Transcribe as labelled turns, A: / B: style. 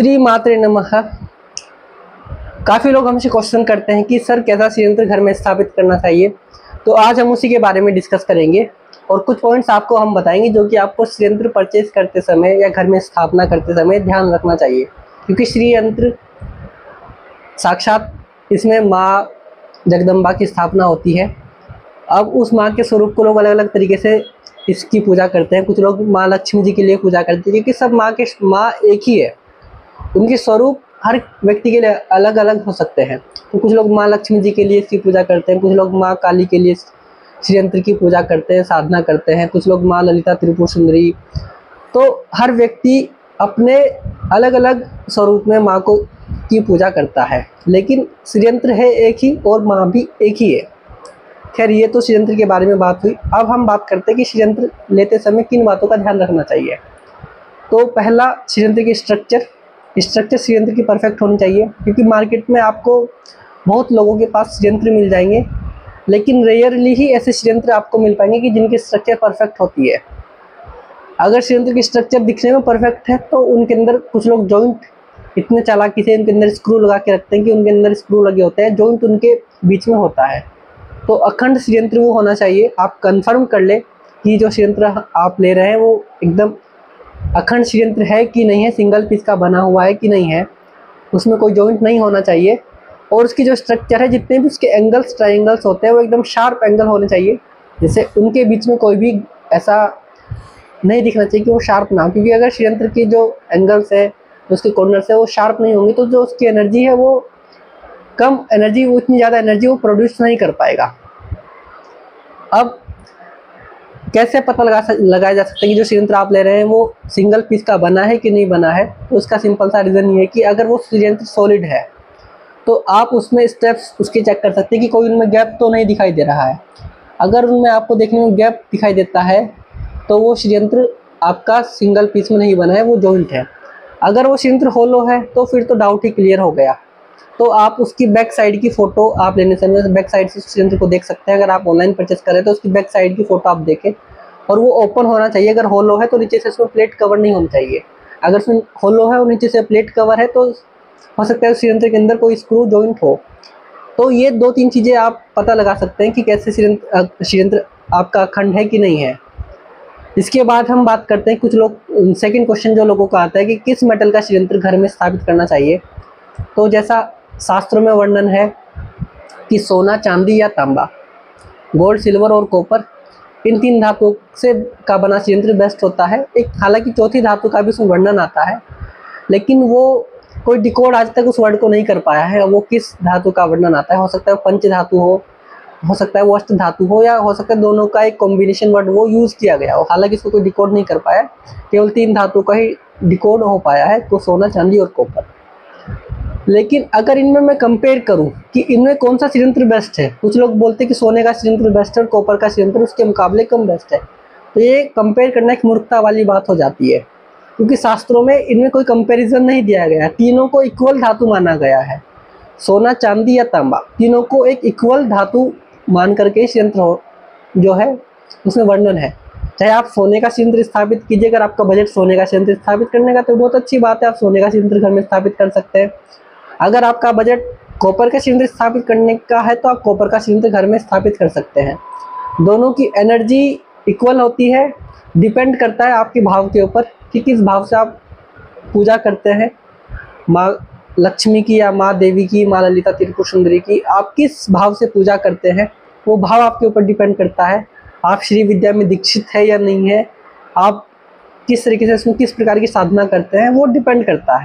A: श्री मात्रे नमः। काफ़ी लोग हमसे क्वेश्चन करते हैं कि सर कैसा श्रीयंत्र घर में स्थापित करना चाहिए, तो आज हम उसी के बारे में डिस्कस करेंगे और कुछ पॉइंट्स आपको हम बताएंगे जो कि आपको श्रीयंत्र परचेज करते समय या घर में स्थापना करते समय ध्यान रखना चाहिए, क्योंकि श्रीयंत्र साक्षात इसमें माँ जगदम्बा की स्थापना होती है। अब उस माँ के स्वरूप को लोग अलग अलग तरीके से इसकी पूजा करते हैं। कुछ लोग माँ लक्ष्मी जी के लिए पूजा करते हैं, क्योंकि सब माँ एक ही है, उनके स्वरूप हर व्यक्ति के लिए अलग अलग हो सकते हैं। तो कुछ लोग माँ लक्ष्मी जी के लिए इसकी पूजा करते हैं, कुछ लोग माँ काली के लिए श्रीयंत्र की पूजा करते हैं, साधना करते हैं, कुछ लोग माँ ललिता त्रिपुर सुंदरी। तो हर व्यक्ति अपने अलग अलग स्वरूप में माँ को की पूजा करता है, लेकिन श्रीयंत्र है एक ही और माँ भी एक ही है। खैर, ये तो श्रीयंत्र के बारे में बात हुई। अब हम बात करते हैं कि श्रीयंत्र लेते समय किन बातों का ध्यान रखना चाहिए। तो पहला, श्रीयंत्र की स्ट्रक्चर श्रीयंत्र की परफेक्ट होनी चाहिए, क्योंकि मार्केट में आपको बहुत लोगों के पास श्रीयंत्र मिल जाएंगे, लेकिन रेयरली ही ऐसे श्रीयंत्र आपको मिल पाएंगे कि जिनकी स्ट्रक्चर परफेक्ट होती है। अगर श्रीयंत्र की स्ट्रक्चर दिखने में परफेक्ट है तो उनके अंदर कुछ लोग जॉइंट इतने चालाकी से उनके अंदर स्क्रू लगा के रखते हैं कि उनके अंदर स्क्रू लगे होते हैं, जॉइंट उनके बीच में होता है। तो अखंड श्रीयंत्र वो होना चाहिए। आप कंफर्म कर ले कि जो श्रीयंत्र आप ले रहे हैं वो एकदम अखंड श्रीयंत्र है कि नहीं है, सिंगल पीस का बना हुआ है कि नहीं है, उसमें कोई जॉइंट नहीं होना चाहिए। और उसकी जो स्ट्रक्चर है, जितने भी उसके एंगल्स ट्रायंगल्स होते हैं, वो एकदम शार्प एंगल होने चाहिए, जैसे उनके बीच में कोई भी ऐसा नहीं दिखना चाहिए कि वो शार्प ना हो। क्योंकि अगर श्रीयंत्र की जो एंगल्स है, उसके कॉर्नर्स है, वो शार्प नहीं होंगे तो जो उसकी एनर्जी है वो कम एनर्जी, वो इतनी ज़्यादा एनर्जी वो प्रोड्यूस नहीं कर पाएगा। अब कैसे पता लगाया जा सकता है कि जो श्रीयंत्र आप ले रहे हैं वो सिंगल पीस का बना है कि नहीं बना है। तो उसका सिंपल सा रीज़न ये है कि अगर वो श्रीयंत्र सॉलिड है तो आप उसमें स्टेप्स उसके चेक कर सकते हैं कि कोई उनमें गैप तो नहीं दिखाई दे रहा है। अगर उनमें आपको देखने में गैप दिखाई देता है तो वो श्रीयंत्र आपका सिंगल पीस में नहीं बना है, वो जॉइंट है। अगर वो श्रीयंत्र होलो है तो फिर तो डाउट ही क्लियर हो गया। तो आप उसकी बैक साइड की फ़ोटो आप लेने समय बैक साइड से श्रीयंत्र को देख सकते हैं। अगर आप ऑनलाइन परचेस करें तो उसकी बैक साइड की फ़ोटो आप देखें, और वो ओपन होना चाहिए। अगर होलो है तो नीचे से उसमें प्लेट कवर नहीं होनी चाहिए। अगर उसमें होलो है और नीचे से प्लेट कवर है तो हो सकता है श्रीयंत्र के अंदर कोई स्क्रू जॉइंट हो। तो ये 2-3 चीज़ें आप पता लगा सकते हैं कि कैसे श्रीयंत्र आपका अखंड है कि नहीं है। इसके बाद हम बात करते हैं, कुछ लोग सेकंड क्वेश्चन जो लोगों का आता है कि किस मेटल का श्रीयंत्र घर में स्थापित करना चाहिए। तो जैसा शास्त्रों में वर्णन है कि सोना, चांदी या तांबा, गोल्ड, सिल्वर और कॉपर, इन 3 धातुओं से का बना श्रीयंत्र बेस्ट होता है। एक हालांकि चौथी धातु का भी उसमें वर्णन आता है, लेकिन वो कोई डिकोड आज तक उस वर्ड को नहीं कर पाया है। वो किस धातु का वर्णन आता है, हो सकता है पंच धातु हो सकता है वो अष्ट धातु हो, या हो सकता है दोनों का एक कॉम्बिनेशन वर्ड वो यूज़ किया गया हो। हालांकि इसको कोई डिकोड नहीं कर पाया, केवल 3 धातु का ही डिकोड हो पाया है, तो सोना, चांदी और कॉपर। लेकिन अगर इनमें मैं कंपेयर करूं कि इनमें कौन सा श्रीयंत्र बेस्ट है, कुछ लोग बोलते हैं कि सोने का श्रीयंत्र बेस्ट है और कॉपर का श्रीयंत्र उसके मुकाबले कम बेस्ट है। तो ये कंपेयर करना एक मूर्खता वाली बात हो जाती है, क्योंकि शास्त्रों में इनमें कोई कंपैरिजन नहीं दिया गया है। तीनों को इक्वल धातु माना गया है। सोना, चांदी या तांबा, तीनों को एक इक्वल धातु मान करके श्रीयंत्र जो है उसमें वर्णन है। चाहे आप सोने का श्रीयंत्र स्थापित कीजिए, अगर आपका बजट सोने का श्रीयंत्र स्थापित करने का तो बहुत अच्छी बात है, आप सोने का श्रीयंत्र घर में स्थापित कर सकते हैं। अगर आपका बजट कॉपर का श्रीयंत्र स्थापित करने का है तो आप कॉपर का श्रीयंत्र घर में स्थापित कर सकते हैं। दोनों की एनर्जी इक्वल होती है। डिपेंड करता है आपके भाव के ऊपर कि किस भाव से आप पूजा करते हैं, माँ लक्ष्मी की या माँ देवी की, माँ ललिता त्रिपुर सुंदरी की। आप किस भाव से पूजा करते हैं वो भाव आपके ऊपर डिपेंड करता है। आप श्री विद्या में दीक्षित है या नहीं है, आप किस तरीके से उसमें किस प्रकार की साधना करते हैं, वो डिपेंड करता है।